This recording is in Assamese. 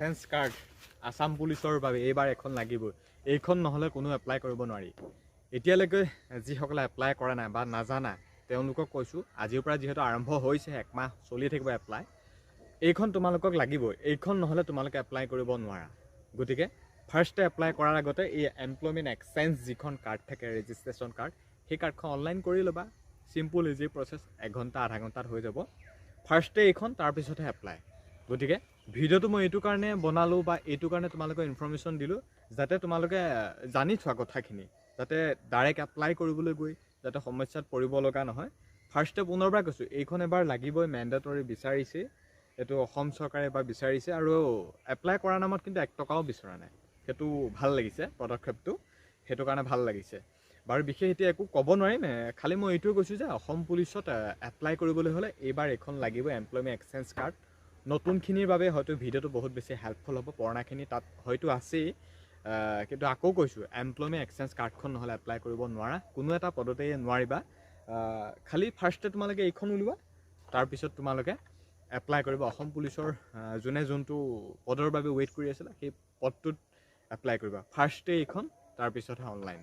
এক্সেঞ্জ কাৰ্ড আসাম পুলিচৰ বাবে এইবাৰ এখন লাগিবই। এইখন নহ'লে কোনো এপ্লাই কৰিব নোৱাৰি। এতিয়ালৈকে যিসকলে এপ্লাই কৰা নাই বা নাজানা তেওঁলোকক কৈছোঁ, আজিৰ পৰা যিহেতু আৰম্ভ হৈছে, একমাহ চলি থাকিব এপ্লাই। এইখন তোমালোকক লাগিবই। এইখন নহ'লে তোমালোকে এপ্লাই কৰিব নোৱাৰা। গতিকে ফাৰ্ষ্টে এপ্লাই কৰাৰ আগতে এই এমপ্লয়মেণ্ট এক্সচেঞ্জ যিখন কাৰ্ড থাকে, ৰেজিষ্ট্ৰেশ্যন কাৰ্ড, সেই কাৰ্ডখন অনলাইন কৰি ল'বা। চিম্পুল ইজি প্ৰচেছ, 1 ঘণ্টা আধা ঘণ্টাত হৈ যাব। ফাৰ্ষ্টে এইখন, তাৰপিছতহে এপ্লাই। গতিকে ভিডিঅ'টো মই এইটো কাৰণে বনালোঁ বা এইটো কাৰণে তোমালোকক ইনফৰ্মেশ্যন দিলোঁ, যাতে তোমালোকে জানি থোৱা কথাখিনি, যাতে ডাইৰেক্ট এপ্লাই কৰিবলৈ গৈ যাতে সমস্যাত পৰিব লগা নহয়। ফাৰ্ষ্টে পুনৰবাৰ কৈছোঁ, এইখন এবাৰ লাগিবই, মেণ্ডেটৰী বিচাৰিছে। এইটো অসম চৰকাৰে এবাৰ বিচাৰিছে আৰু এপ্লাই কৰাৰ নামত কিন্তু 1 টকাও বিচৰা নাই। সেইটো ভাল লাগিছে পদক্ষেপটো, সেইটো কাৰণে ভাল লাগিছে। বাৰু বিশেষ এতিয়া একো ক'ব নোৱাৰিম, খালি মই এইটোৱে কৈছোঁ যে অসম পুলিচত এপ্লাই কৰিবলৈ হ'লে এইবাৰ এইখন লাগিব, এমপ্লয়মেণ্ট এক্সচেঞ্জ কাৰ্ড। নতুনখিনিৰ বাবে হয়তো ভিডিঅ'টো বহুত বেছি হেল্পফুল হ'ব, পুৰণাখিনি তাত হয়তো আছেই, কিন্তু আকৌ কৈছোঁ, এমপ্লয়মেণ্ট এক্সচেঞ্জ কাৰ্ডখন নহ'লে এপ্লাই কৰিব নোৱাৰা, কোনো এটা পদতেই নোৱাৰিবা। খালি ফাৰ্ষ্টে তোমালোকে এইখন উলিওৱা, তাৰপিছত তোমালোকে এপ্লাই কৰিব। অসম পুলিচৰ যোনে যোনটো পদৰ বাবে ৱেইট কৰি আছিলে, সেই পদটোত এপ্লাই কৰিবা। ফাৰ্ষ্টে এইখন, তাৰপিছতহে অনলাইন।